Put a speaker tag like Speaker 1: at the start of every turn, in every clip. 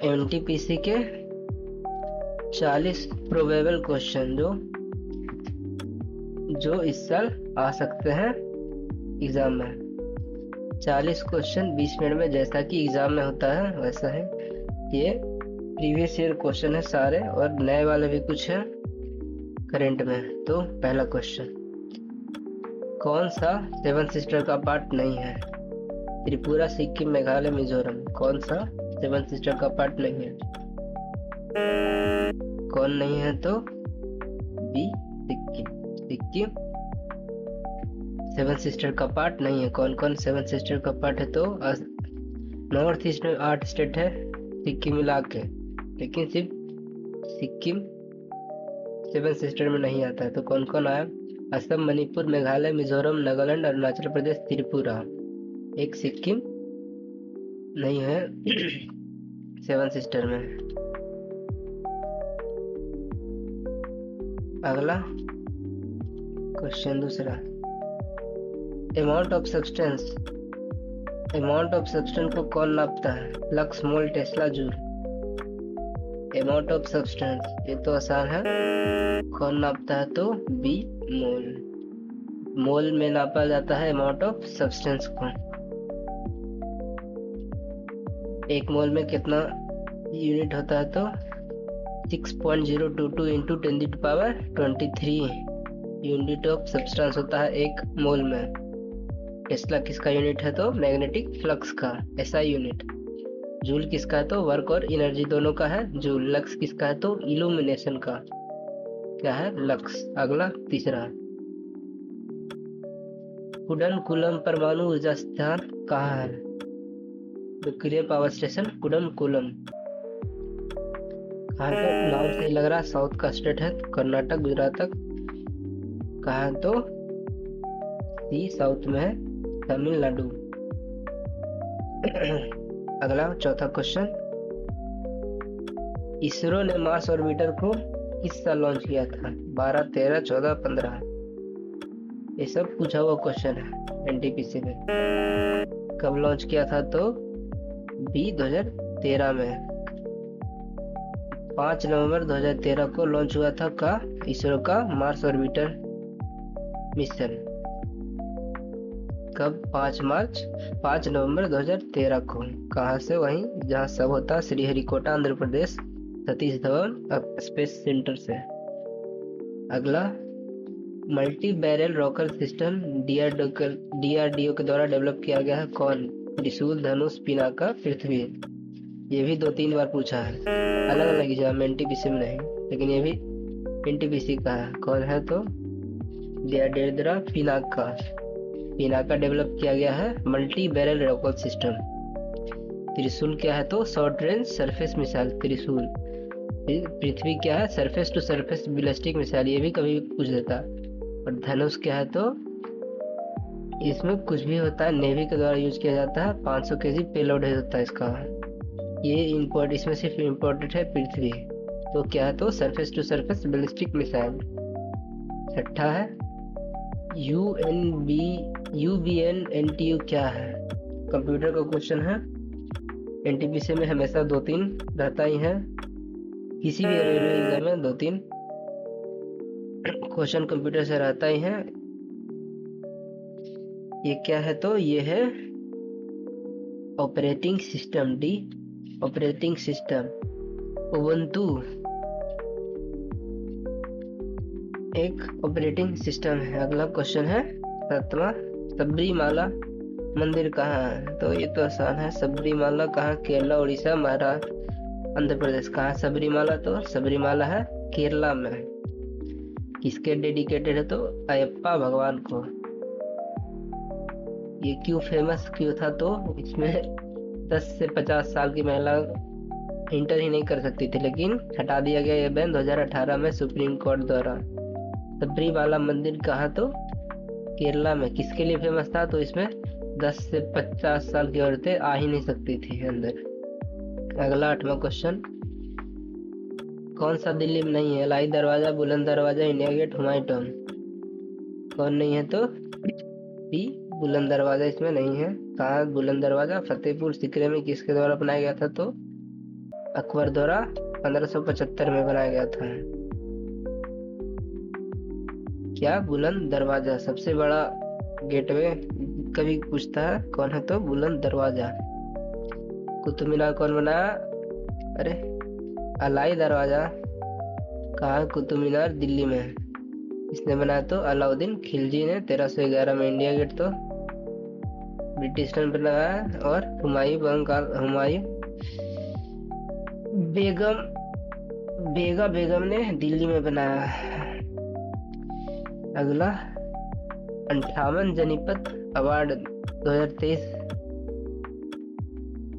Speaker 1: NTPC के 40 probable question जो इस साल आ सकते हैं एग्जाम में। 40 क्वेश्चन 20 मिनट में, जैसा कि एग्जाम में होता है वैसा है। ये प्रीवियस ईयर क्वेश्चन है सारे, और नए वाले भी कुछ हैं करंट में। तो पहला क्वेश्चन, कौन सा 7 सिस्टर का पार्ट नहीं है? त्रिपुरा, सिक्किम, मेघालय, मिजोरम। कौन सा 7 सिस्टर का पार्ट नहीं है? कौन नहीं है? तो बी, सिक्किम 7 सिस्टर का पार्ट नहीं है। कौन कौन 7 सिस्टर का पार्ट है? तो नॉर्थ ईस्ट में 8 स्टेट है सिक्किम मिला के, लेकिन सिर्फ सिक्किम 7 सिस्टर में नहीं आता है। तो कौन कौन आया? असम, मणिपुर, मेघालय, मिजोरम, नागालैंड, अरुणाचल प्रदेश, त्रिपुरा। एक सिक्किम नहीं है 7 सिस्टर में। अगला क्वेश्चन दूसरा, अमाउंट ऑफ सब्सटेंस को कौन नापता है? Lux, mole, Tesla, joule. Amount of substance, ये तो आसान है। कौन नापता है? तो बी, मोल में नापा जाता है अमाउंट ऑफ सब्सटेंस को। एक मोल में कितना यूनिट होता है? तो 6.022 इंटू 10⁻23 यूनिट ऑफ सब्सटेंस होता है एक मोल में। टेस्ला किसका यूनिट है? तो मैग्नेटिक फ्लक्स का, एसआई यूनिट। जूल किसका है? तो वर्क और एनर्जी दोनों का है जूल। लक्स किसका है? तो इल्यूमिनेशन का, क्या है? लक्स। अगला तीसरा, कुडनकुलम परमाणु ऊर्जा स्थान कहाँ है? Nuclear power station Kudankulam. कहाँ पर? नाम से लग रहा है साउथ का स्टेट है, कर्नाटक, गुजरात तक। कहाँ है? तो सी, साउथ में है, तमिलनाडु। अगला चौथा क्वेश्चन, इसरो ने मार्स ऑर्बिटर को किस साल लॉन्च किया था? 12, 13, 14, 15। ये सब पूछा हुआ क्वेश्चन है एनटीपीसी में। कब लॉन्च किया था? तो बी, 2013 में। 5 नवंबर 2013 को लॉन्च हुआ था का इसरो का मार्स ऑर्बिटर मिशन। कब? 5 नवंबर 2013 को। कहाँ से? वहीं जहाँ सब होता है, श्रीहरिकोटा, आंध्र प्रदेश, सतीश धवन स्पेस सेंटर से। अगला, multi barrel rocket system DRDO के द्वारा डेवलप किया गया है। कौन? त्रिशूल, धनुष, पिनाका, पृथ्वी। ये भी 2-3 बार पूछा है अलग अलग एग्जाम में, एनटीपीसी में नहीं, लेकिन ये भी एनटीपीसी का है। कौन है? तो द्वारा पिनाका डेवलप किया गया है मल्टी बैरल रॉकेट सिस्टम। त्रिशूल क्या है? तो शॉर्ट रेंज सरफेस मिसाइल त्रिशूल। पृथ्वी क्या है? Surface to surface ballistic missile, ये भी कभी पूछ देता। और धनुष क्या है? तो इसमें कुछ भी होता है, नेवी के द्वारा यूज किया जाता है। 500 केजी पेलोड होता है इसका। ये इसमें सिर्फ इम्पोर्टेंट है पृथ्वी। तो क्या है? तो surface to surface ballistic missile. छठा है, UBN/NTU क्या है? कंप्यूटर का क्वेश्चन है। एनटीपीसी में हमेशा 2-3 रहता ही है, किसी भी रेलवे एग्जाम में 2-3 क्वेश्चन कंप्यूटर से रहता ही है। ये क्या है? तो ये है operating system, operating system Ubuntu एक ऑपरेटिंग सिस्टम है। अगला क्वेश्चन है 7वां, सबरीमाला मंदिर कहाँ है? तो ये तो आसान है। सबरीमाला कहाँ? केरला, उड़ीसा, महाराष्ट्र, आंध्र प्रदेश। कहाँ सबरीमाला? तो सबरीमाला है केरला में। किसके डेडिकेटेड है? तो अयप्पा भगवान को। ये क्यों फेमस क्यों था? तो इसमें 10 से 50 साल की महिला इंटर ही नहीं कर सकती थी, लेकिन हटा दिया गया ये बैन 2018 में सुप्रीम कोर्ट द्वारा। सबरीमाला मंदिर कहाँ? तो केरला में। किसके लिए फेमस था? तो इसमें 10 से 50 साल की औरतें आ ही नहीं सकती थी अंदर। अगला 8वां क्वेश्चन, कौन सा दिल्ली में नहीं है? लाई दरवाजा, बुलंद दरवाजा, इंडिया गेट, हुमायूं टॉम्ब। कौन नहीं है? तो बी, बुलंद दरवाजा इसमें नहीं है। कहाँ बुलंद दरवाजा? फतेहपुर सीकरी में। किसके द्वारा बनाया गया था? तो अकबर द्वारा 1575 में बनाया गया था। क्या बुलंद दरवाजा सबसे बड़ा गेटवे कभी पूछता है, कौन है तो बुलंद दरवाजा। कुतुब मीनार कौन बनाया? अरे अलाई दरवाजा। कहाँ है कुतुब मीनार? दिल्ली में। इसने बनाया तो अलाउद्दीन खिलजी ने 1311 में। इंडिया गेट तो ब्रिटिश ने बनाया और हुमायूं बेगम ने दिल्ली में बनाया। अगला 58 जनीपत अवार्ड 2023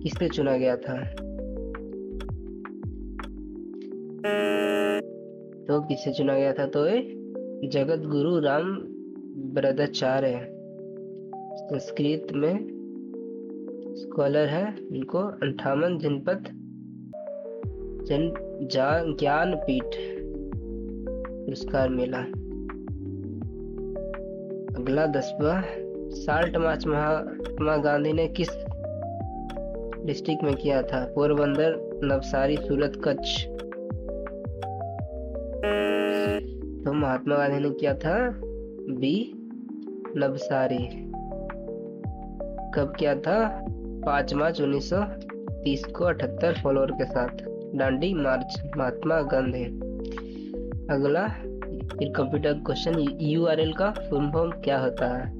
Speaker 1: किससे चुना गया था? तो किससे चुना गया था? तो जगत गुरु राम बृदाचार्य संस्कृत में स्कॉलर है, इनको 58 जनपद ज्ञानपीठ पुरस्कार मिला। अगला 10वां साल्ट मार्च महात्मा गांधी ने किस डिस्ट्रिक्ट में किया था? पोरबंदर, नवसारी, सूरत, कच्छ। तो महात्मा गांधी ने किया था बी नवसारी। कब किया था? 5 मार्च 1930 को 78 फॉलोअर के साथ दांडी मार्च महात्मा गांधी। अगला फिर कंप्यूटर क्वेश्चन, यूआरएल का फुल फॉर्म क्या होता है?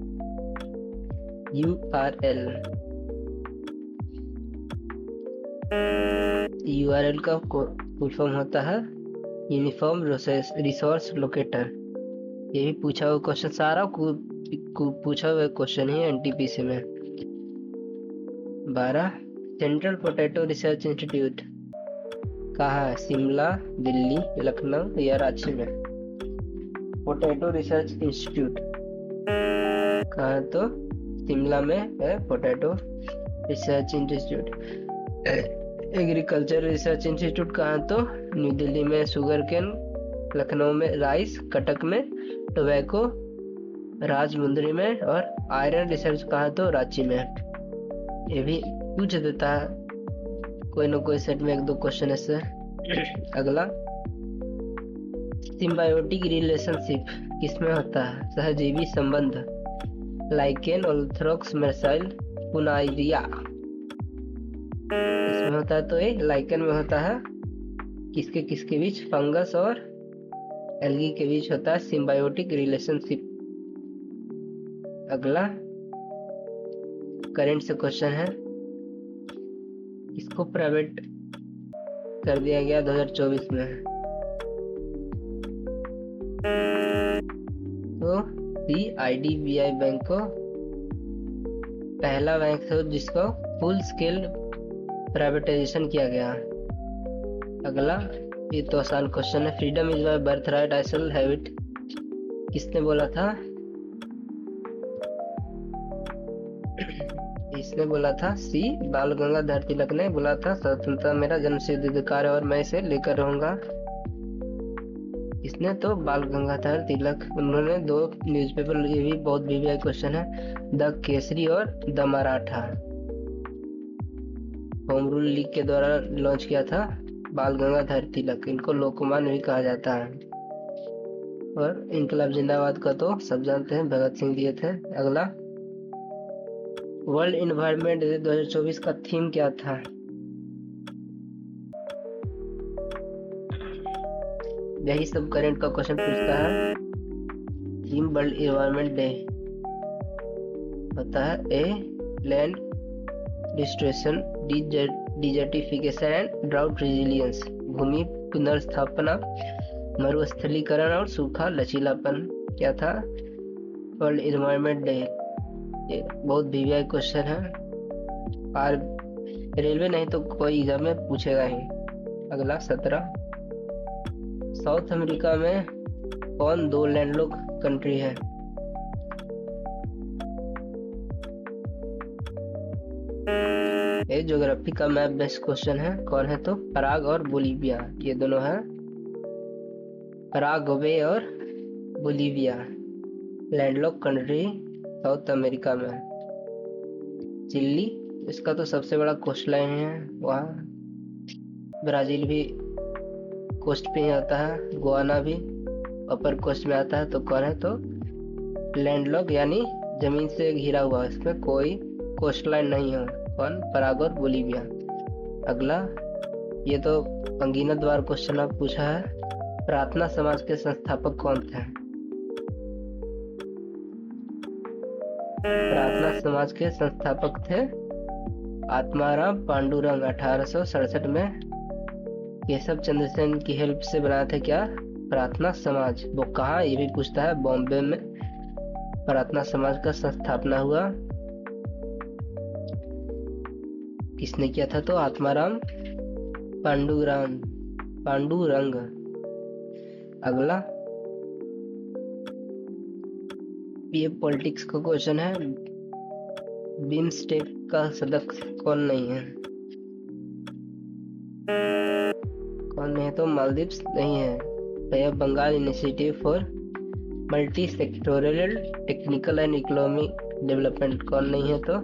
Speaker 1: यूआरएल का फुल फॉर्म होता है यूनिफॉर्म रिसोर्स लोकेटर। ये भी पूछा हुआ क्वेश्चन, सारा पूछा हुआ क्वेश्चन ही एनटीपीसी में। 12 सेंट्रल पोटैटो रिसर्च इंस्टीट्यूट कहाँ है? शिमला, दिल्ली, लखनऊ या रांची में? पोटैटो रिसर्च इंस्टीट्यूट कहाँ है? तो शिमला में है potato research institute. Agriculture research institute कहाँ है? तो न्यू दिल्ली में शुगर केन, लखनऊ में राइस, कटक में टोबैको, राजमुंदरी में, और आयरन रिसर्च कहाँ है? तो रांची में। ये भी पूछ देता है कोई ना कोई सेट में 1-2 क्वेश्चन ऐसे। अगला सिम्बायोटिक रिलेशनशिप किसमें होता है? सहजीवी संबंध, लाइकेन, ऑर्थोडॉक्स, मेर्साइल, पुनाइरिया। इसमें होता है तो ये लाइकेन में होता है। किसके किसके बीच? फंगस और एल्गी के बीच होता है सिम्बायोटिक रिलेशनशिप। अगला करंट से क्वेश्चन है, इसको प्राइवेट कर दिया गया 2024 में। तो CIDBI बैंक को पहला बैंक था जिसको फुल स्केल प्राइवेटाइजेशन किया गया। अगला ये तो आसान क्वेश्चन है, freedom is my birth right I shall have it किसने बोला था? इसने बोला था सी बाल गंगाधर तिलक ने बोला था, स्वतंत्रता मेरा जन्मसिद्ध अधिकार है और मैं इसे लेकर रहूंगा। इसने तो बाल गंगाधर तिलक। उन्होंने 2 न्यूज़पेपर, ये भी बहुत वीवीआई क्वेश्चन है, द केसरी और the Maratha, home rule league के द्वारा लॉन्च किया था बाल गंगाधर तिलक। इनको लोकमान्य भी कहा जाता है। और इनकलाब जिंदाबाद का तो सब जानते हैं, भगत सिंह दिए थे। अगला वर्ल्ड इन्वायरमेंट डे 2024 का थीम क्या था? यही सब करंट का क्वेश्चन पूछता है। थीम वर्ल्ड इन्वायरमेंट डे होता है a land restoration, desertification and drought resilience, भूमि पुनर्स्थापना, मरुस्थलीकरण और सूखा लचीलापन। क्या था? World environment day. ये बहुत वीवीआई क्वेश्चन है और रेलवे नहीं तो कोई एग्जाम में पूछेगा ही। अगला 17 साउथ अमेरिका में कौन 2 लैंडलॉक कंट्री है? ये ज्योग्राफी का मैप बेस्ड क्वेश्चन है। कौन है तो पराग और बोलीविया, ये दोनों है पराग्वे और Bolivia, landlocked country South America में। चिली, इसका तो सबसे बड़ा कोस्ट लाइन है वहाँ ब्राजील भी कोस्ट पे ही आता है, गुआना भी अपर कोस्ट में आता है। तो कौन है? तो लैंडलॉक यानी जमीन से घिरा हुआ, इसमें कोई कोस्ट लाइन नहीं है। कौन? पराग्वे और बोलीविया। अगला, ये तो अंगीना द्वार क्वेश्चन आप पूछा है। प्रार्थना समाज के संस्थापक कौन थे? प्रार्थना समाज के संस्थापक थे आत्माराम पांडुरंग। 1867 में केशव चंद्र सेन की हेल्प से बनाया था क्या? प्रार्थना समाज। वो कहाँ? ये भी पूछता है। बॉम्बे में प्रार्थना समाज का संस्थापना हुआ। किसने किया था? तो आत्माराम पांडुरंग। अगला, ये पॉलिटिक्स का क्वेश्चन है। बिम्स्टेक का सदस्य कौन नहीं है? कौन नहीं है? तो मालदीव्स नहीं है। तो Bengal initiative for multi sectoral technical and economic development कौन नहीं है? तो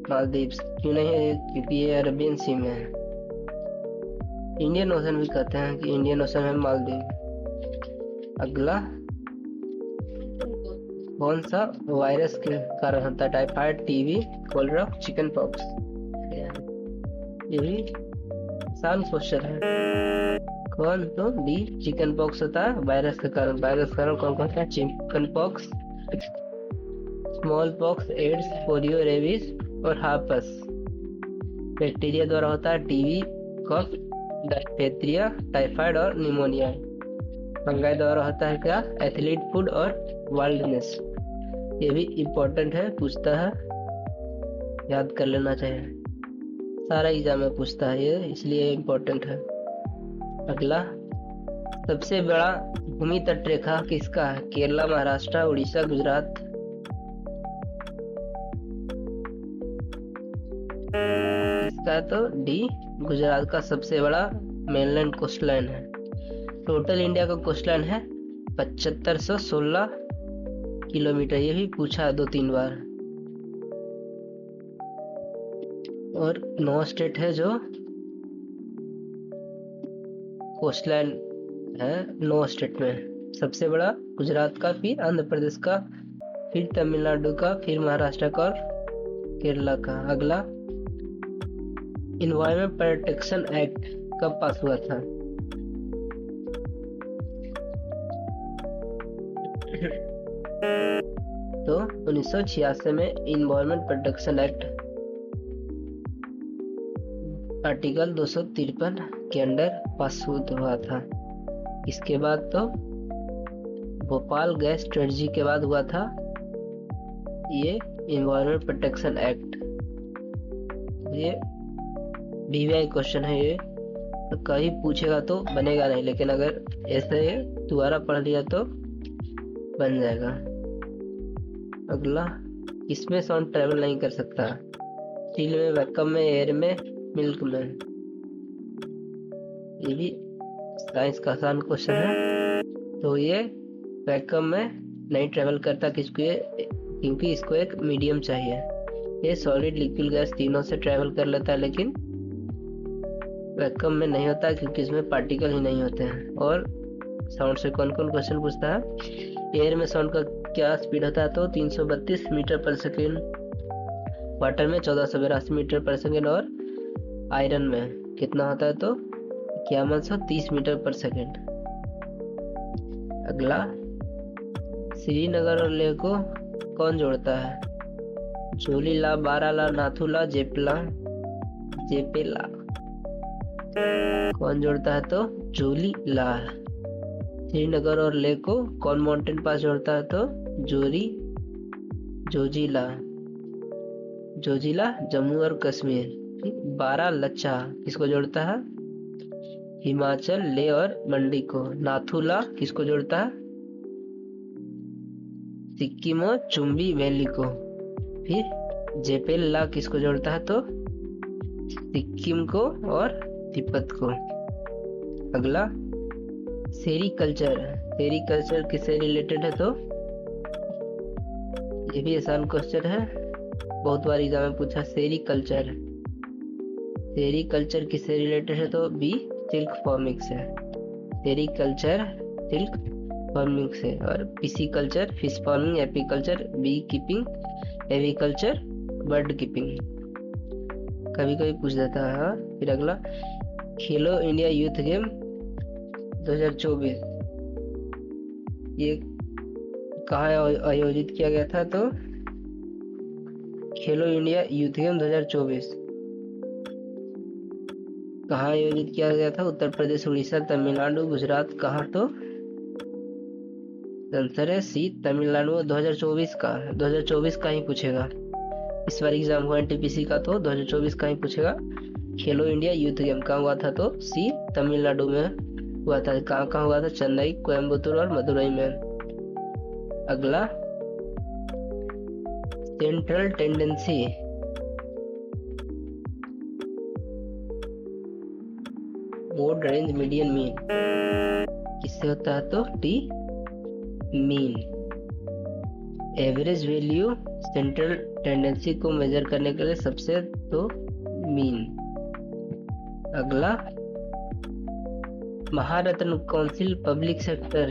Speaker 1: मालदीव्स। क्यों नहीं है? क्योंकि ये अरेबियन सी में है। इंडियन ओशन भी कहते हैं कि इंडियन ओशन है मालदीव। अगला, कौन सा वायरस के कारण होता है typhoid, TB, cholera, chicken pox? ये भी आसान क्वेश्चन है। कौन? तो डी, चिकन पॉक्स होता है वायरस के कारण। वायरस के कारण कौन कौन सा? Chicken pox, small pox, AIDS, polio, rabies और हार्पस। बैक्टीरिया द्वारा होता है टीबी, कफ, डायथेरिया, टाइफाइड और निमोनिया। फंगाई द्वारा होता है क्या? एथलीट फूड और वाइल्डनेस। ये भी इम्पोर्टेंट है, पूछता है, याद कर लेना चाहिए। सारा एग्जाम में पूछता है ये, इसलिए इम्पोर्टेंट है। अगला, सबसे बड़ा भूमि तट रेखा किसका है? केरला, महाराष्ट्र, उड़ीसा, गुजरात? इसका तो डी, गुजरात का सबसे बड़ा मेनलैंड कोस्टलाइन है। टोटल इंडिया का कोस्टलाइन है 7516 किलोमीटर। ये भी पूछा 2-3 बार। और 9 स्टेट है जो कोस्टलाइन है। 9 स्टेट में सबसे बड़ा गुजरात का, फिर आंध्र प्रदेश का, फिर तमिलनाडु का, फिर महाराष्ट्र का और केरला का। अगला, इन्वायरमेंट प्रोटेक्शन एक्ट कब पास हुआ था? तो 1986 में इन्वायरमेंट प्रोटेक्शन एक्ट आर्टिकल 253 के अंडर पास हुआ था। इसके बाद तो भोपाल गैस स्ट्रेटजी के बाद हुआ था ये इन्वायरमेंट प्रोटेक्शन एक्ट। ये DVI क्वेश्चन है ये, तो कहीं पूछेगा तो बनेगा नहीं, लेकिन अगर ऐसे दोबारा पढ़ लिया तो बन जाएगा। अगला, इसमें साउंड ट्रेवल नहीं कर सकता? स्टील में, वैक्यूम में, एयर में, मिल्क में? ये भी साइंस का आसान क्वेश्चन है। तो ये वैक्यूम में नहीं ट्रेवल करता, क्योंकि इसको एक मीडियम चाहिए। ये सॉलिड, लिक्विड, गैस तीनों से ट्रेवल कर लेता है, लेकिन वैक्यूम में नहीं होता क्योंकि इसमें पार्टिकल ही नहीं होते हैं। और साउंड से कौन कौन क्वेश्चन पूछता है? एयर में साउंड का क्या स्पीड होता है? तो 332 मीटर पर सेकेंड। वाटर में 1482 मीटर पर सेकेंड। और आयरन में कितना होता है? तो 5130 मीटर पर सेकेंड। अगला, श्रीनगर और लेह को कौन जोड़ता है? जोलीला, बाराला, नाथुला, जेपेला? कौन जोड़ता है? तो जोलीला। श्रीनगर और लेह को कौन माउंटेन पास जोड़ता है? तो जोजिला जम्मू और कश्मीर। बारालाचा किसको जोड़ता है? हिमाचल, लेह और मंडी को। नाथुला किसको जोड़ता है? सिक्किम और चुम्बी वैली को। फिर जेपेला किसको जोड़ता है? तो सिक्किम को और तिब्बत को। अगला, सेरीकल्चर किससे रिलेटेड है? तो ये भी आसान क्वेश्चन है, बहुत बार एग्जाम में पूछा। सेरीकल्चर सेरीकल्चर किससे रिलेटेड है? तो बी सिल्क फार्मिंग से। सेरीकल्चर सिल्क फार्मिंग से। और pisciculture fish farming, apiculture beekeeping, aviculture bird keeping. कभी कभी पूछ देता है। हाँ, फिर अगला, खेलो इंडिया यूथ गेम 2024 ये कहाँ आयोजित किया गया था? तो खेलो इंडिया यूथ गेम 2024 कहाँ आयोजित किया गया था? उत्तर प्रदेश, उड़ीसा, तमिलनाडु, गुजरात। कहाँ? तो आंसर है सी तमिलनाडु। 2024 का ही पूछेगा इस बार एग्जाम हुआ एनटीपीसी का, तो 2024 का ही पूछेगा। खेलो इंडिया यूथ गेम कहाँ हुआ था? तो सी तमिलनाडु में हुआ था। कहाँ कहाँ हुआ था? चेन्नई, कोयम्बतूर और मदुरई में। अगला, central tendency mode range median mean किससे होता है? तो T mean. Average value central tendency को मेजर करने के लिए सबसे तो मीन। अगला, महारत्न काउंसिल पब्लिक सेक्टर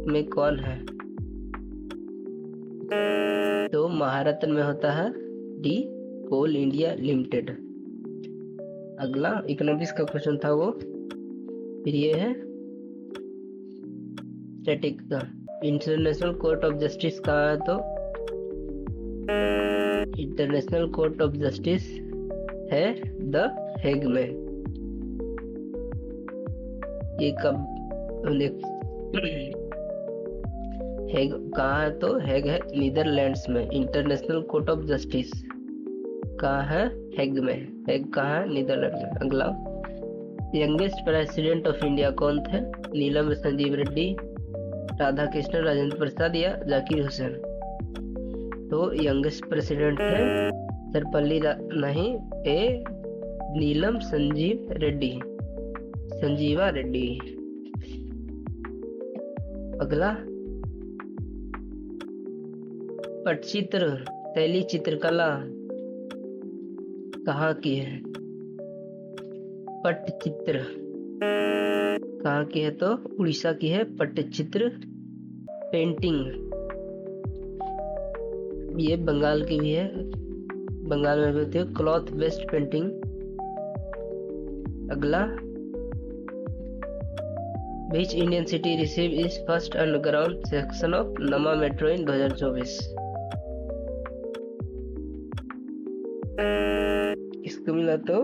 Speaker 1: में कौन है? तो महारत्न में होता है डी कोल इंडिया लिमिटेड। अगला इकोनॉमिक्स का क्वेश्चन था वो, फिर ये है स्टैटिक का। इंटरनेशनल कोर्ट ऑफ जस्टिस कहाँ है? तो इंटरनेशनल कोर्ट ऑफ जस्टिस है द हेग में। ये कब हेग कहाँ है? तो हेग है नीदरलैंड्स में। इंटरनेशनल कोर्ट ऑफ जस्टिस कहाँ है? हेग में। हेग कहाँ है? नीदरलैंड में। अगला, यंगेस्ट प्रेसिडेंट ऑफ इंडिया कौन थे? नीलम संजीव रेड्डी, राधा कृष्ण, राजेंद्र प्रसाद या जाकिर हुसैन। तो यंगेस्ट प्रेसिडेंट है सर्वपल्ली नहीं, ए नीलम संजीव रेड्डी, संजीवा रेड्डी। अगला, पटचित्र शैली चित्रकला कहाँ की है? पटचित्र कहाँ की है? तो उड़ीसा की है पटचित्र पेंटिंग। ये बंगाल की भी है, बंगाल में भी होती है क्लॉथ बेस्ड पेंटिंग। अगला, which Indian city receive is first underground section of Namma metro in 2024? इसको मिला तो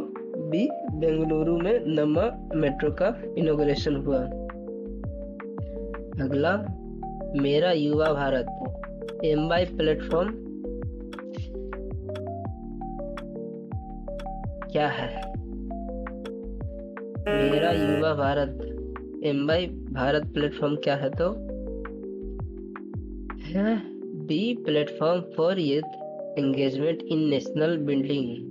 Speaker 1: बी बेंगलुरु में नमा मेट्रो का इनॉग्रेशन हुआ। अगला, मेरा युवा भारत एमवाई प्लेटफॉर्म क्या है? मेरा युवा भारत एमवाई भारत प्लेटफॉर्म क्या है? तो है be platform for youth engagement in national building.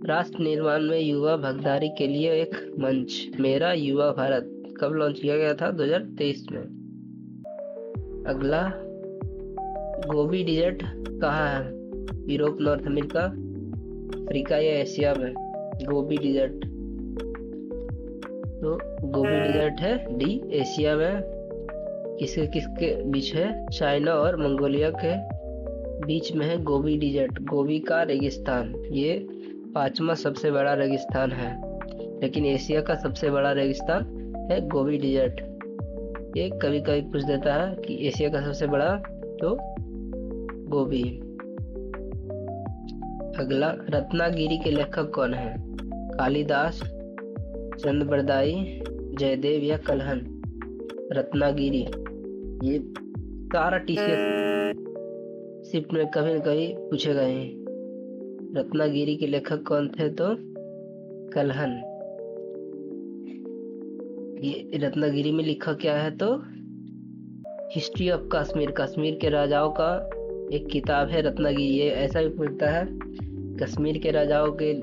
Speaker 1: राष्ट्र निर्माण में युवा भागीदारी के लिए एक मंच। मेरा युवा भारत कब लॉन्च किया गया था? 2023 में। अगला, गोबी डिजर्ट कहाँ है? यूरोप, नॉर्थ अमेरिका, अफ्रीका या एशिया में? गोबी डिजर्ट, तो गोबी डिजर्ट है डी एशिया में। किसके किसके बीच है? चाइना और मंगोलिया के बीच में है गोबी डिजर्ट। गोबी का रेगिस्तान ये 5वां सबसे बड़ा रेगिस्तान है, लेकिन एशिया का सबसे बड़ा रेगिस्तान है गोबी डिजर्ट। ये कभी कभी पूछ देता है कि एशिया का सबसे बड़ा, तो गोबी। अगला, रत्नागिरी के लेखक कौन है? कालिदास, चंद्रबरदाई, जयदेव या कलहन? रत्नागिरी ये सारा टीसीएस शिफ्ट में कभी न कभी पूछेगा ही। रत्नागिरी के लेखक कौन थे? तो कलहन। ये रत्नागिरी में लिखा क्या है? तो हिस्ट्री ऑफ कश्मीर, कश्मीर के राजाओं का एक किताब है रत्नागिरी। ये ऐसा भी पूछता है कश्मीर के राजाओं के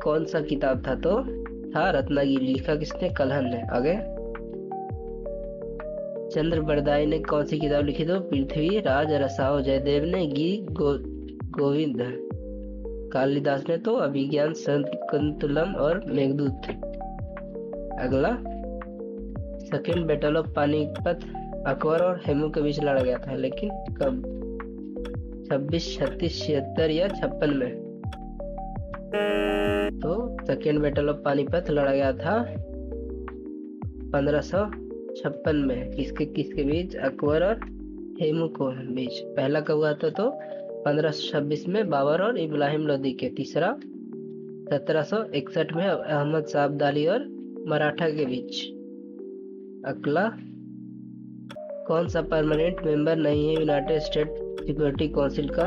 Speaker 1: कौन सा किताब था? तो था रत्नागिरी। लिखा किसने? कलहन ने। आगे, चंद्रबरदाई ने कौन सी किताब लिखी? तो पृथ्वी राज रसाओ। जयदेव ने गोविंद कालिदास ने तो अभिज्ञान शाकुंतलम और मेघदूत। अगला, second battle of Panipat Akbar और हेमू के बीच लड़ा गया था, लेकिन कब? 26, 36, 76 या 56 में? तो सेकेंड बैटल ऑफ पानीपत लड़ा गया था 1556 में। किसके किसके बीच? अकबर और हेमू को बीच। पहला कब हुआ था? तो 1526 में बाबर और इब्राहिम लोदी के। तीसरा 1761 में अहमद शाह अब्दाली और मराठा के बीच। अगला, कौन सा परमानेंट मेंबर नहीं है यूनाइटेड स्टेट सिक्योरिटी काउंसिल का?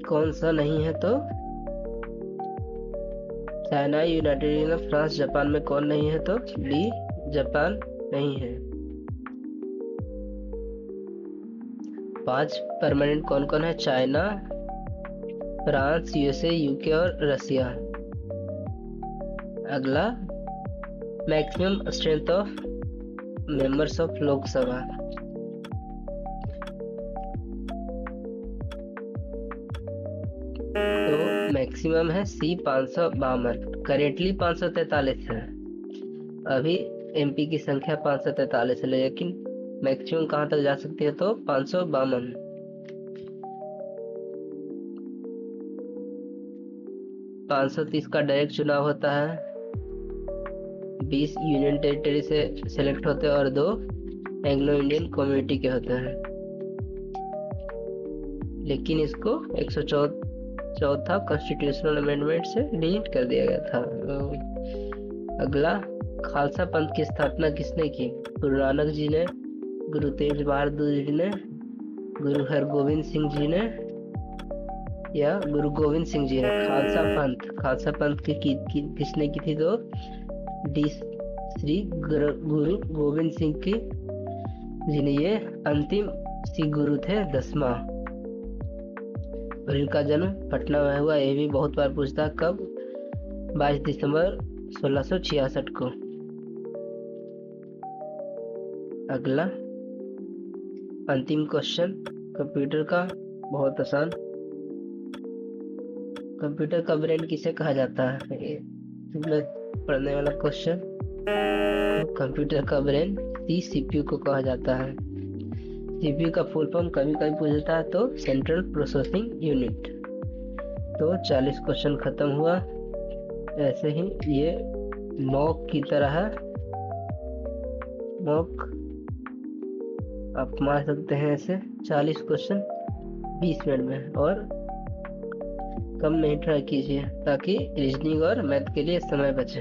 Speaker 1: कौन सा नहीं है? तो China, United kingdom, France, Japan में कौन नहीं है? तो डी, जापान नहीं है। 5 परमानेंट कौन कौन है? चाइना, फ्रांस, यूएसए, यूके और रसिया। अगला, maximum strength of members of Lok Sabha. तो मैक्सिमम है सी 552, करेंटली 543 है। अभी एमपी की संख्या 543 है, लेकिन मैक्सिमम कहाँ तक जा सकती है? तो 552। 530 का डायरेक्ट चुनाव होता है, 20 यूनियन टेरिटरी से सेलेक्ट होते हैं और 2 एंग्लो इंडियन कम्युनिटी के होते हैं। लेकिन इसको 104 कॉन्स्टिट्यूशनल अमेंडमेंट से डिलीट कर दिया गया था। अगला, खालसा पंथ की स्थापना किसने की? गुरु नानक जी ने, गुरु तेग बहादुर जी ने, गुरु हरगोविंद सिंह जी ने या गुरु गोविंद सिंह जी ने? खालसा पंथ की किसने की थी? तो डी, श्री गुरु गोविंद सिंह की जी ने। ये अंतिम सिख गुरु थे, 10वां। और इनका जन्म पटना में हुआ। ये भी बहुत बार पूछता है, कब? 22 दिसंबर 1666 को। अगला, अंतिम क्वेश्चन कंप्यूटर का, बहुत आसान। कंप्यूटर का ब्रेन किसे कहा जाता है? पढ़ने वाला क्वेश्चन। तो कंप्यूटर का ब्रेन सीपीयू को कहा जाता है। सीपीयू का फुल फॉर्म कभी कभी पूछता है, तो सेंट्रल प्रोसेसिंग यूनिट। तो 40 क्वेश्चन खत्म हुआ। ऐसे ही ये मॉक की तरह है। मॉक आप मार सकते हैं ऐसे 40 क्वेश्चन 20 मिनट में, और कम नहीं ट्राई कीजिए, ताकि रीजनिंग और मैथ के लिए समय बचे।